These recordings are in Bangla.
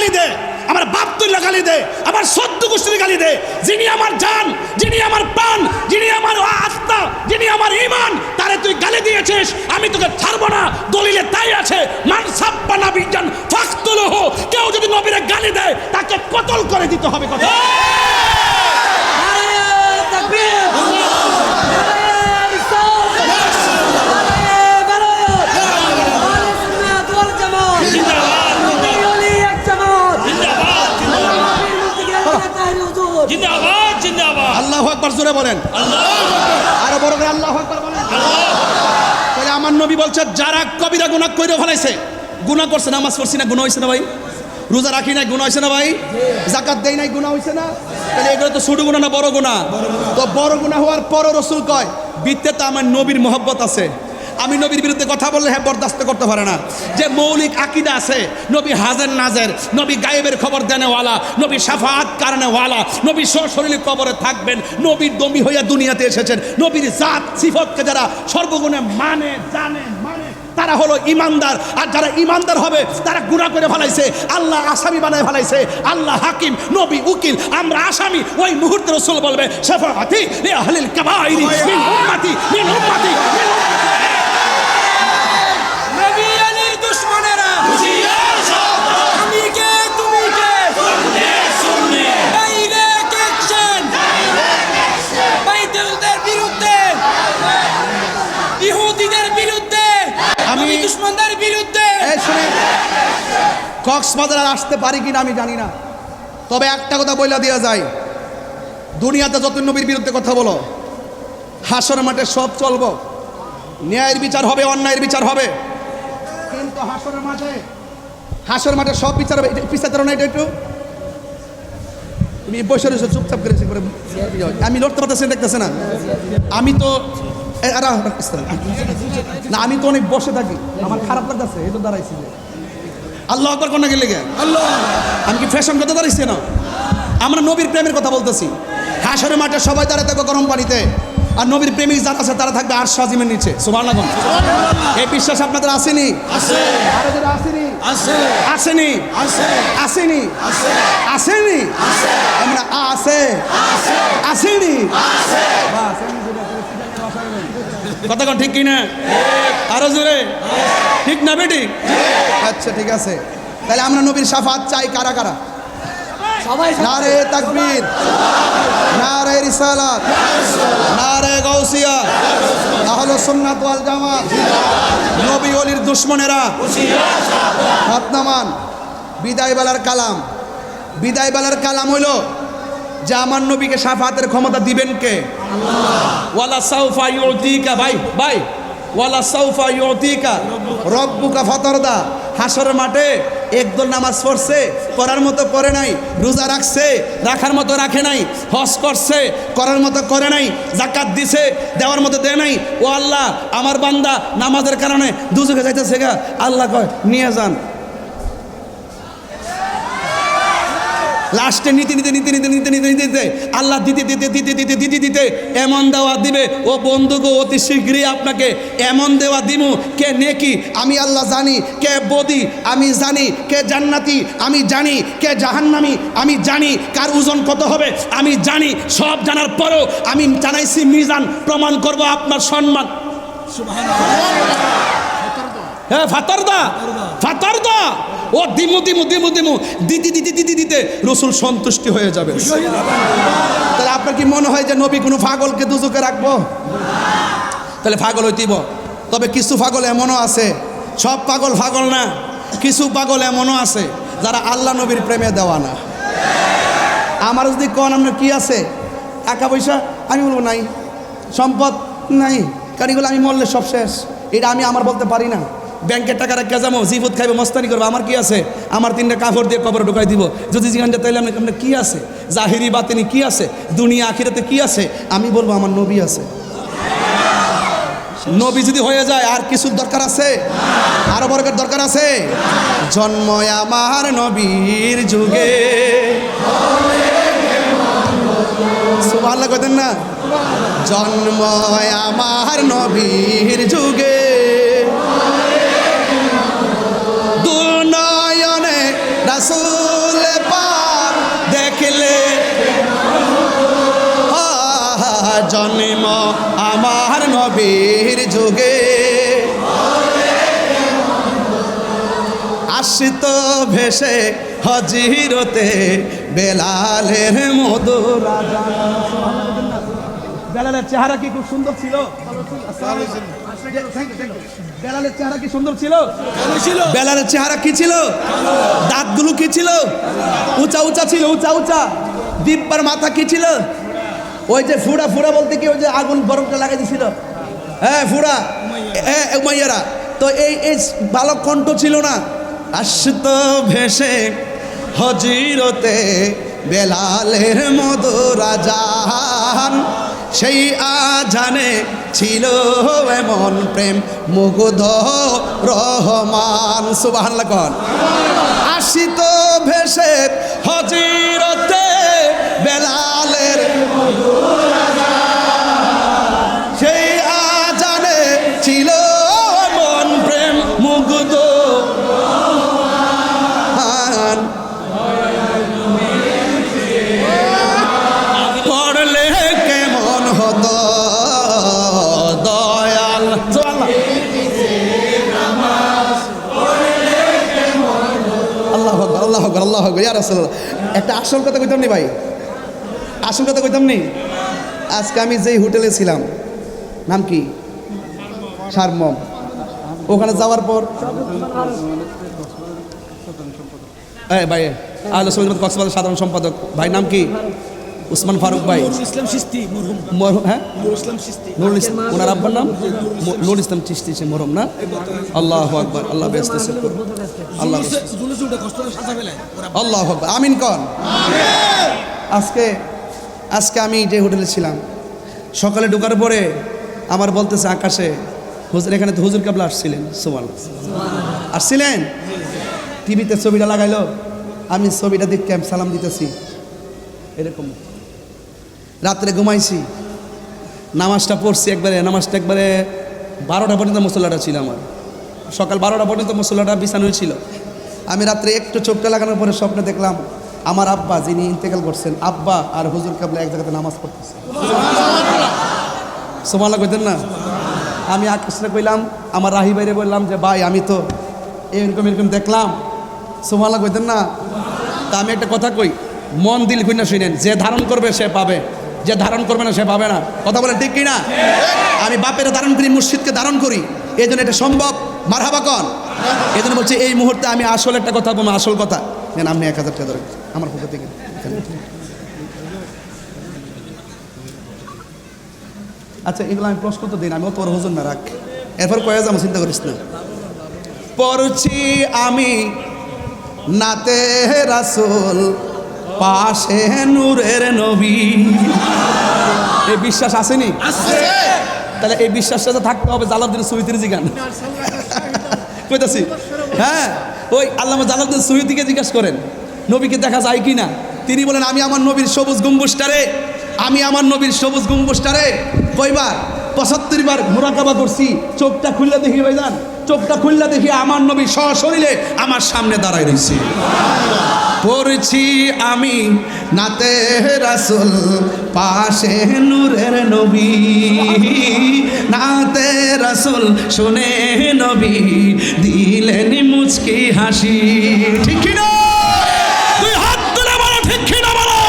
গালি দে, আমার বাপ তুল্লা গালি দে, আমার সদ্য গোষ্ঠীর গালি দে, যিনি আমার জান, যিনি আমার প্রাণ, যিনি আমার আত্মা, যিনি আমার ঈমান, তারে তুই গালি দিয়েছিস, আমি তোকে ছাড়বো না। দলিলে তাই আছে, মান সাব্বা নাবিয়ান ফাকতুলহু, কেউ যদি নবীরে গালি দেয় তাকে কতল করে দিতে হবে। কথা আল্লাহু আকবার, জোরে বলেন আরো বড় করে আল্লাহু আকবার বলেন। তাহলে আমার নবী বলছে যারা কবিরা গুনাহ কইরা ফেলাইছে, গুনাহ করছে, নামাজ পড়ছি না গুনাহ হইছে না ভাই, রোজা রাখি নাই গুনাহ হইছে না ভাই, যাকাত দেই নাই গুনাহ হইছে না, তাহলে এগুলো তো ছোট গুনাহ না বড় গুনাহ? তো বড় গুনাহ হওয়ার পরও রাসূল কয় বিতে তো আমার নবীর মহব্বত আছে, আমি নবীর বিরুদ্ধে কথা বললে হ্যাঁ বরদাস্ত করতে পারে না। যে মৌলিক আকীদা আছে, নবী হাজের নাজের, নবী গায়েবের খবর দেনেওয়ালা, নবী শাফাআত কারণেওয়ালা, নবী সশরীরে কবরে থাকবেন, নবীর দমি হইয়া দুনিয়াতে এসেছেন, নবীর জাত সিফতকে যারা সর্বগুণে মানে জানে মানে তারা হলো ইমানদার। আর যারা ইমানদার হবে তারা গুনাহ করে ফেলাইছে, আল্লাহ আসামি বানায় ফেলাইছে, আল্লাহ হাকিম, নবী উকিল, আমরা আসামি। ওই মুহূর্তে রাসূল বলবে শাফাআতি লি আহলিল কাবাইরি মিন উম্মতি মিন উম্মতি মিন উম্মতি। কক্সবাজার আর আসতে পারি কিনা আমি জানি না, তবে একটা কথা বইলা দেওয়া যায়, দুনিয়াতে যত নবীর বিরুদ্ধে কথা বলো, হাসর মাঠে সব চলবো, ন্যায়ের বিচার হবে, অন্যায়ের বিচার হবে, কিন্তু হাসর মাঠে সব বিচার হবে। পিছাতে না, এটা একটু তুমি বসে রয়েছো চুপচাপ করেছি করে, আমি লড়তে পারতেছি দেখতেছে না, আমি তো না, আমি তো অনেক বসে থাকি, আমার খারাপ লাগতেছে, এই তো দাঁড়াইছি। আল্লাহ আকবার কোন গেলে আল্লাহ, আমি কি ফ্যাশন কথা দাঁড়িয়েছি না? আমরা নবীর প্রেমের কথা বলতেছি। হাসরের মাঠে সবাই দাঁড়ায় থাকবে গরম পানিতে, আর নবীর প্রেমিক যারা আছে তারা থাকবে আরশ আজিমের নিচে। সুবহানাল্লাহ। এই বিশ্বাস আপনাদের আসেনি? আসেনি? আসেনি? আসেনি? আসেনি? আমরা আছে আসেনি? কথা কোন ঠিক কিনা? আরো জোরে ঠিক না বেটি? আচ্ছা ঠিক আছে, তাহলে আমরা নবীর শাফাআত চাই কারা কারা? সবাই। নারে তাকবীর, নারে রিসালাত, নারে গাউসিয়া, আহলে সুন্নাত ওয়াল জামাত, নবী ওলির দুশমনেরা হাত নামান। বিদায় বেলার কালাম, বিদায় বেলার কালাম হইল যে আমার নবীকে শাফাআতের ক্ষমতা দিবেন কে? আল্লাহ। ওয়ালা সাউফা ইউতিকা, ভাই ভাই, ওয়ালা সাউফা ইউতিকা রব্বুকা ফাতারদা। হাসরের মাঠে একদল নামাজ পড়ছে, পড়ার মতো পড়ে নাই, রোজা রাখছে, রাখার মতো রাখে নাই, হজ করছে, করার মতো করে নাই, যাকাত দিছে, দেওয়ার মতো দেয় নাই। ও আল্লাহ, আমার বান্দা নামাজের কারণে দুজকে যাইতেছে গা, আল্লাহ কয় নিয়ে যান। লাস্টে নিতে নিতে নিতে নিতে নিতে নিতে নিতে আল্লাহ দিতে দিতে দিতে দিতে দিতে দিতে এমন দেওয়া দিবে, ও বন্ধুগো অতি শীঘ্রই আপনাকে এমন দেওয়া দিমু, কে নেকি আমি আল্লাহ জানি, কে বদি আমি জানি, কে জান্নাতি আমি জানি, কে জাহান্নামি আমি জানি, কার ওজন কত হবে আমি জানি। সব জানার পরও আমি জানাইছি মিজান, প্রমাণ করব আপনার সম্মান। হ্যাঁ ফাতারদা, ফাতারদা, ও দিমু দিমু দিমু দিমু দিতে দিতে দিতে দিতে রাসূল সন্তুষ্টি হয়ে যাবে। তাহলে আপনার কি মনে হয় যে নবী কোনো পাগলকে দুজকে রাখবো? তাহলে পাগল হইতেইব। তবে কিছু পাগল এমনও আছে, সব পাগল পাগল না, কিছু পাগল এমনও আছে যারা আল্লাহ নবীর প্রেমে দেওয়া না। আমার যদি কোন আপনার কি আছে, টাকা পয়সা, আমি বলবো নাই, সম্পদ নাই, কারণ এগুলো আমি মরলে সব শেষ, এটা আমি আমার বলতে পারি না। ব্যাংকের টাকা রাখা যাবো, জিফুত খাইবো, মস্তানি করবো, আমার কি আছে? আমার 3টা কাপড় দিয়ে কবরে ঢুকাই দিব। যদি জিজ্ঞাসা তাইলে আপনার কি আছে, জাহিরি বাতিনি কি আছে, দুনিয়া আখিরাতে কি আছে? আমি বলবো আমার নবী আছে। নবী যদি হয়ে যায় আর কিছুর দরকার আছে? আরো বরকত দরকার আছে? জন্ম আমার নবীর যুগে, সুবহানাল্লাহ কইতেন না? জন্ম আমার নবীর যুগে, দুনয়নে রাসূল জন্ম আমার নবীর যুগে, আসিত ভেসে হজিরতে বেলালের মধুর আযান। বেলালের চেহারা কি খুব সুন্দর ছিল? বেলালের চেহারা কি সুন্দর ছিল? বেলালের চেহারা কি ছিল? দাঁতগুলো কি ছিল? উঁচা উঁচা ছিল, উঁচা উঁচা। দিব্যার মাথা কি ছিল? ওই যে ফুড়া, ফুড়া বলতে কি ওই যে আগুন বরফটা লাগাই দিছিল, হ্যাঁ ফুড়া, উমাইয়ারা। তো এই ভালো কণ্ঠ ছিল না। আসত ভেসে হজিরতে বেলালের মধুর আযান, সেই আজানে ছিল এমন প্রেম মুগ্ধ রহমান। সুবহানাল্লাহ কোন। আসিত ভেসে হজিরতে বেলালের মধুর আযান, সেই আজানে ছিল এমন প্রেম মুগ্ধ রহমান। পড়লে কেমন হতো দয়াল, আল্লাহু আকবার, আল্লাহু আকবার, আল্লাহু আকবার, ইয়া রাসূলুল্লাহ। একটা আসল কথা কইতাম নি ভাই, আসল কথা কইতাম নি। আজকে আমি যেই হোটেলে ছিলাম, নাম কি? সারমম। ওখানে যাওয়ার পর ভাই আহলে সুন্নাত কক্সবাজার সাধারণ সম্পাদক ভাই নাম কি? উসমান ফারুক ভাই, ইসলাম চিশতি মরহুম, হ্যাঁ ইসলাম চিশতি, নুরুল ইসলাম, ওনার আব্বার নাম নুরুল ইসলাম চিশতি, সে মরহুম না? আল্লাহু আকবার, আল্লাহ ব্যস্ত আছে, আল্লাহ জুলুসে উঠে কষ্ট সাজা ফেলে ওরা। আল্লাহু আকবার, আমিন কন। আজকে আমি যে হোটেলে ছিলাম, সকালে ঢোকার পরে আমার বলতেছে আকাশে, হুজুর এখানে তো হুজুর কাবলা আসছিলেন, সুবহানাল্লাহ আসছিলেন। টিভিতে ছবিটা লাগাইলো, আমি ছবিটা দেখে আমি সালাম দিতেছি এরকম। রাত্রে ঘুমাইছি, নামাজটা পড়ছি একবারে, নামাজটা একবারে 12টা পর্যন্ত মুসল্লাটা ছিল আমার, সকাল 12টা পর্যন্ত মুসল্লাটা বিছানো ছিল। আমি রাত্রে একটু চোখটা লাগানোর পরে স্বপ্নে দেখলাম আমার আব্বা যিনি ইন্তেকাল করছেন, আব্বা আর হুজুর কাবলা এক জায়গাতে নামাজ পড়তেছে। সুবহানাল্লাহ কইতেন না? আমি আকাশটা কইলাম, আমার রাহি বাইরে বললাম যে ভাই আমি তো এরকম এরকম দেখলাম। সুবহানাল্লাহ কইতেন না? তা আমি একটা কথা কই, মন দিল কইনা শুনেন, যে ধারণ করবে সে পাবে, যে ধারণ করবে না সে পাবে না। কথা বলেন ঠিক কিনা? আমি বাপের ধারণ করি, মুর্শিদকে ধারণ করি, এই জন্য এটা সম্ভব। মারহাবা কন। এই জন্য বলছি এই মুহূর্তে আমি আসল একটা কথা বলবো, আসল কথা। নেন আপনি 1000 টাকা ধরেন আমার পক্ষ থেকে। আচ্ছা এগুলো আমি প্রশ্ন তো দিন, আমি তোর হুজুর না রাখ, এরপর কয়ে যাবো, চিন্তা করিস না। পড়ছি আমি নাতে রাসূল, পাশে নূরের নবী। এই বিশ্বাস আসেনি? তাহলে এই বিশ্বাসটা থাকতে হবে জালালউদ্দিন সুয়ুতির জিগান কইতাছি। হ্যাঁ, ওই আল্লামা জালালউদ্দিন সুয়ুতিকে জিজ্ঞাসা করেন নবীকে দেখা যায় কি না। তিনি বলেন আমি আমার নবীর সবুজ গম্বুজটারে, আমি আমার নবীর সবুজ গম্বুজটারে কয়বার 75 বার মুরাকাবা করছি। চোখটা খুললে দেখি ভাইজান, চোখটা খুললে দেখি আমার নবী সশরীরে আমার সামনে দাঁড়ায় রয়েছে। পড়ছি আমি নাতে রাসূল, পাশে নূরের নবী, নাতে রাসূল শুনে নবী দিলেন মুচকি হাসি। ঠিক কি না? তুই হাত তুলে বলো ঠিক কি না বলো।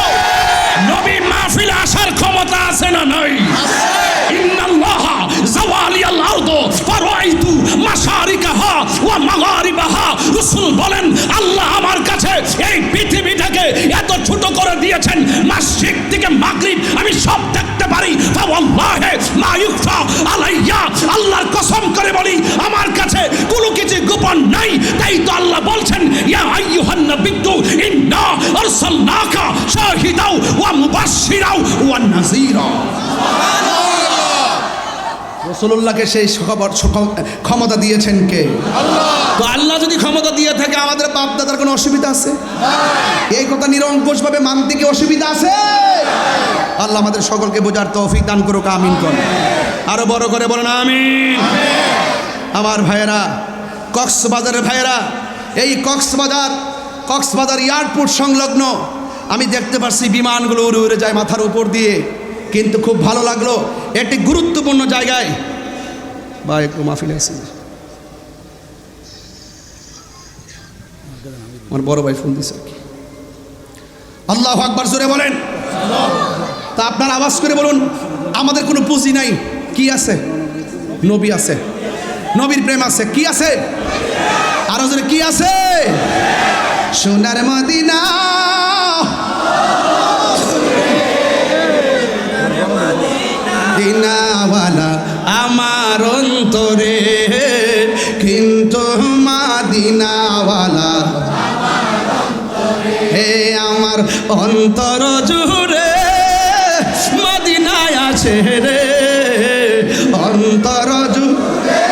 নবী মাহফিলে আসার ক্ষমতা আছে না নাই? ইন্নাল্লাহ জাওয়ালিয়াল আরদ ফারাইতু মাশারিকাহা ওয়া মাগারিবাহা। রাসূল বলেন আল্লাহ আমার কাছে এই পৃথিবীটাকে এত ছোট করে দিয়েছেন, মাশরিক থেকে মাগরিব আমি সব দেখতে পারি। ফাওয়াল্লাহি মা ইউখফা আলাইয়া, আল্লাহর কসম করে বলি আমার কাছে কোনো কিছু গোপন নাই। তাই তো আল্লাহ বলছেন ইয়া আইয়ুহান নাবিয়্যু ইন্না আরসালনাকা শাহিদাও ওয়া মুবাশশিরাও ওয়া নাযীরা। রাসূলুল্লাহকে সেই ক্ষমতা দিয়েছেন কে? আল্লাহ। তো আল্লাহ যদি ক্ষমতা দিয়ে থাকে আমাদের বাপ দাদার কোনো অসুবিধা আছে? এই কথা নিরঙ্কুশভাবে মানতে কি অসুবিধা আছে? আল্লাহ আমাদের সকলকে বোঝার তৌফিক দান করুক, আমিন কোন। আরো বড় করে বলেন আমিন। আমার ভাইয়েরা, কক্সবাজারের ভাইয়েরা, এই কক্সবাজার এয়ারপোর্ট সংলগ্ন আমি দেখতে পাচ্ছি বিমানগুলো উড়ে উড়ে যায় মাথার উপর দিয়ে, কিন্তু খুব ভালো লাগলো একটি গুরুত্বপূর্ণ জায়গায় বা একটু মাহফিলে আছে আমার বড় ভাই ফোন দিছে আর কি আল্লাহু আকবার জোরে বলেন তা আপনার আওয়াজ করে বলুন আমাদের কোনো পুঁজি নাই কি আছে নবী আছে নবীর প্রেম আছে কি আছে আরো জোরে কি আছে সোনার মদিনা দিনাওয়ালা আমার অন্তরে কিন্তু মাদিনাওয়ালা হে আমার অন্তর জুড়ে মদিনায় আছে রে অন্তর জুড়ে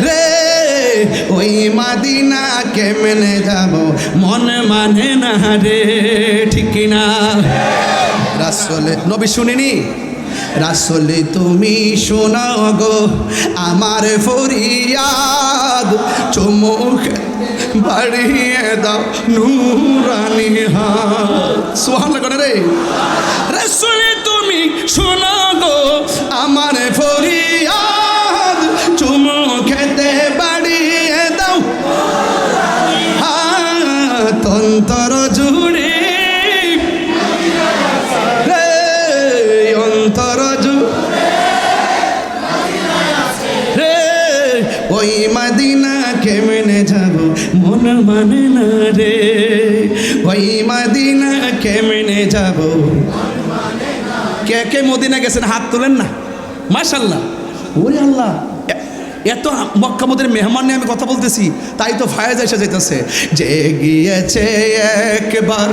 রে ওই মদিনা কেমনে যাব মন মানে না রে ঠিক কিনা রাসূলে নবী শুনিনি রাসূলে তুমি শোনাও গো আমার ফরিয়াদ চুমুক বাড়িয়ে দাও নূরানি হাত সুবহানাল্লাহ রে রাসূলে তুমি শোনাও গো আমার ফরিয়াদ চুমুকেতে বাড়িয়ে দাও হাত অন্তর জুড়ে ওই মদিনা কেমনে যাব মন মানে না রে ওই মদিনা কেমনে যাব কে কে মদিনা গেছেন হাত তুলেন না মাশাআল্লাহ ওরে আল্লাহ এত মক্কা মদিনার মেহমান নিয়ে আমি কথা বলতেছি তাই তো ফায়েজ এসে যেতেছে যে গিয়েছে একবার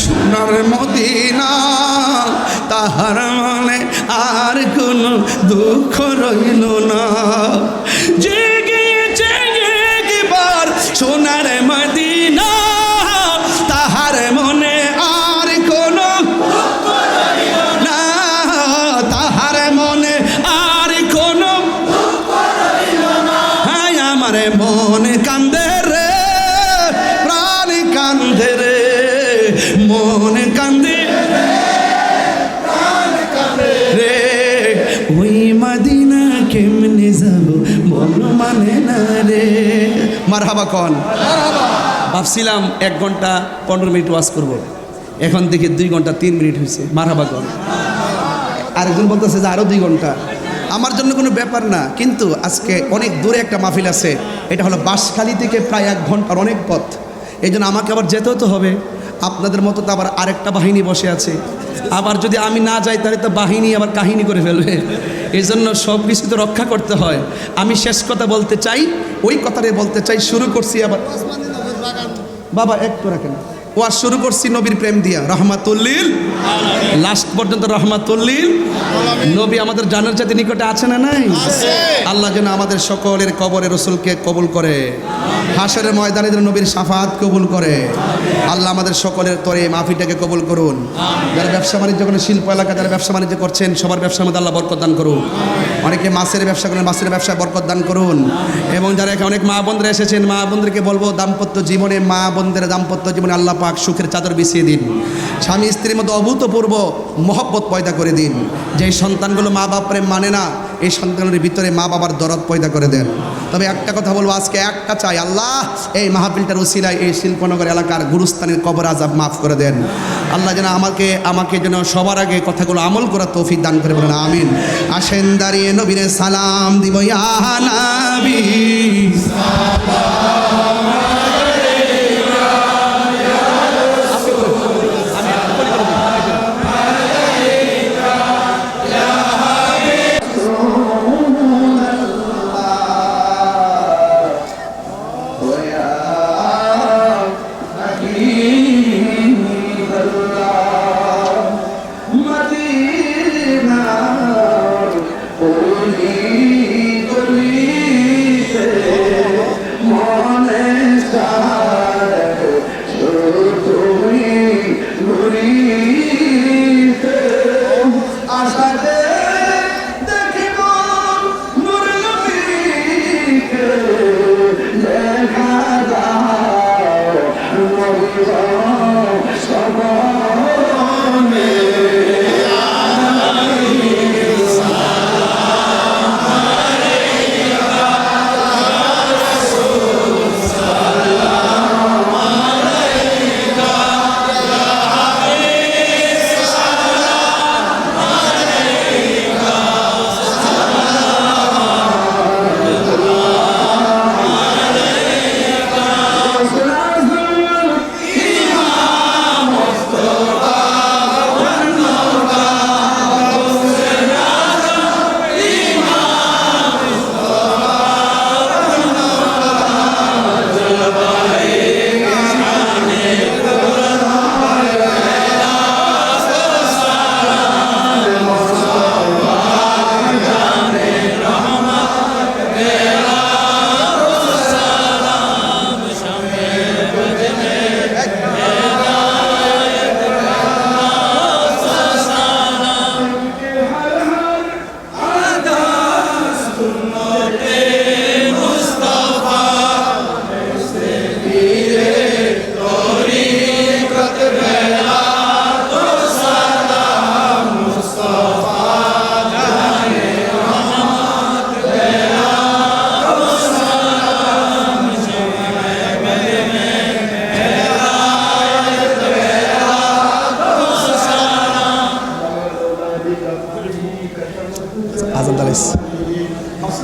সোনার মদিনা তাহার মনে আর কোনো দুঃখ রইল না যে গিয়েছে একবার সোনার মদিনা তাহার মনে আর কোনো দুঃখ রইল না তাহার মনে আর কোনো দুঃখ রইল না হায় আমার মন কান্দে রে প্রাণ কান্দে রে মন কান্দে রে ওই মদিনা কেমনে যাব মন মানে না রে মারহাবা কোন ভাবছিলাম 1 ঘন্টা 15 মিনিট ওয়াজ করব এখন দেখি 2 ঘন্টা 3 মিনিট হয়েছে মারহাবা কোন আরেকজন বলতেছে যে আরো 2 ঘন্টা আমার জন্য কোনো ব্যাপার না কিন্তু আজকে অনেক দূরে একটা মাহফিল আছে এটা হলো বাঁশখালী থেকে প্রায় 1 ঘন্টার অনেক পথ এই জন্য আমাকে আবার যেতেও তো হবে আপনাদের মতো তো আবার আরেকটা বাহিনী বসে আছে আবার যদি আমি না যাই তাহলে তো বাহিনী আবার কাহিনী করে ফেলবে এই জন্য সব কিছু তো রক্ষা করতে হয় আমি শেষ কথা বলতে চাই ওই কথাটাই বলতে চাই শুরু করছি আবার বাবা একটু রাখেন ওয়াজ শুরু করছি নবীর প্রেম দিয়া রহমাতুল্লিল লাস্ট পর্যন্ত রহমাতুল্লিল নবী আমাদের জানার চাইতে নিকটে আছে না নাই আল্লাহ যেন আমাদের সকলের কবরে রসুলকে কবুল করে হাসরের ময়দানে যেন নবীর শাফাত কবুল করে আল্লাহ আমাদের সকলের তরে মাহফিলটাকে কবুল করুন যারা ব্যবসা বাণিজ্য করেন শিল্প এলাকা যারা ব্যবসা বাণিজ্য করছেন সবার ব্যবসার মধ্যে আল্লাহ বরকত দান করুন অনেকে মাছের ব্যবসা করেন মাছের ব্যবসায় বরকত দান করুন এবং যারা এখানে অনেক মা বোনরা এসেছেন মা বোনদেরকে বলবো দাম্পত্য জীবনে মা বোনদের দাম্পত্য জীবনে আল্লাহ পাক সুখের চাদর বিছিয়ে দিন স্বামী স্ত্রীর মধ্যে অভূতপূর্ব মহব্বত পয়দা করে দিন যেই সন্তানগুলো মা বাপরে মানে না এই সন্তানগুলোর ভিতরে মা বাবার দরদ পয়দা করে দেন তবে একটা কথা বলবো আজকে একটা চাই আল্লাহ এই মাহফিলটার উসিলায় এই শিল্পনগর এলাকার গুরুস্থানের কবর আযাব মাফ করে দেন আল্লাহ যেন আমাকে যেন সবার আগে কথাগুলো আমল করার তৌফিক দান করে বলেন আমিন আসেন দাঁড়িয়ে নবীরে সালাম দিব ইয়া নবী Amen.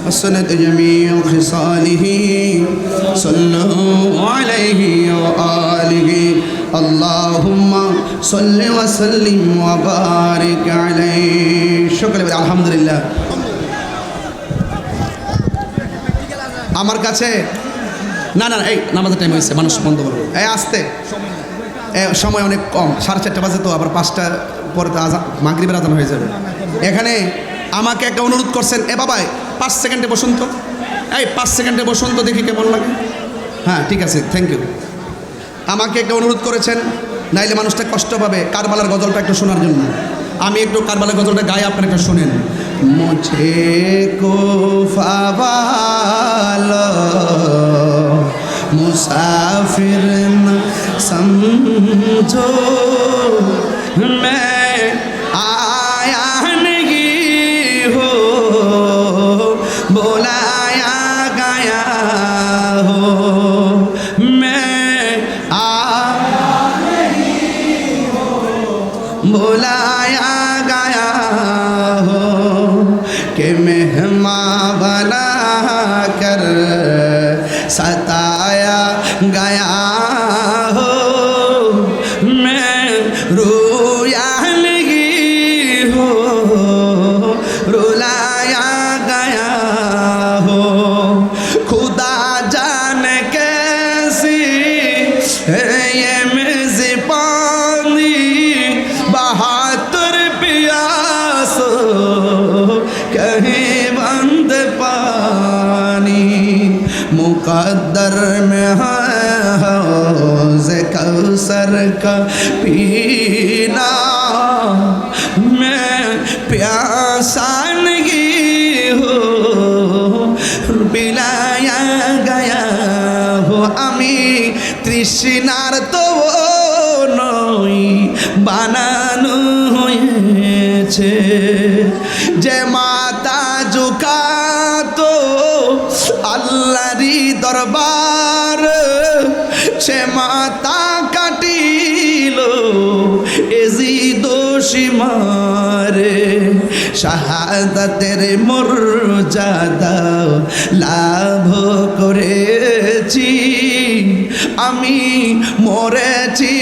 حسنت جميع خصاله صلوا عليه وآله اللهم صل وسلم وبارك عليه شكرا الحمد لله আমার কাছে না না এই নামাজের টাইম হয়েছে মানুষ বন্ধ করবো এই আসতে সময় অনেক কম 4:30 বাজে তো আবার 5টা পরে তো আজান মাগরিবের আজান হয়ে যাবে এখানে আমাকে একটা অনুরোধ করছেন এ বাবাই 5 সেকেন্ডে বসুন তো এই 5 সেকেন্ডে বসুন তো দেখি কেমন লাগে হ্যাঁ ঠিক আছে থ্যাংক ইউ আমাকে একটা অনুরোধ করেছেন নাইলে মানুষটা কষ্ট পাবে কারবালার গজলটা একটু শোনার জন্য আমি একটু কারবালার গজলটা গাই আপনারা একটু শোনেন মুঝে কোফাওয়ালো মুসাফির না সমঝো मैं आया नहीं हो बुलाया गया हो मैं आया नहीं हो बुलाया गया हो कि मेहमान बना कर सताया गया हो मैं रोया नहीं हो रुलाया गया हो खुदा जाने कैसी है ये मेज़बानी बहादुर प्यास कहीं बंद पानी मुकद्दर में है हौज़ कौसर का पीना मैं प्यासा नहीं हो पिलाया गया हो আমি তৃষ্ণার তো নই বানানো হয়েছে যে মাতা ঝুঁকাতো আল্লাহরি দরবার সে মাতা কাটিল এজি দোষী মারে শাহাদাতের মর্যাদা লাভ করেছি আমি মরেছি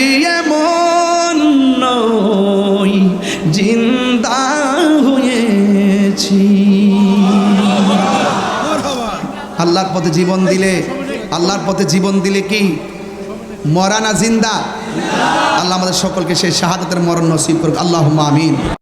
এমন নই জিন্দা হয়েছি আল্লাহর পথে জীবন দিলে আল্লাহর পথে জীবন দিলে কি মরা না জিন্দা আল্লাহ আমাদের সকলকে সেই শাহাদাতের মরণ নসিব করুক আল্লাহুম্মা আমিন।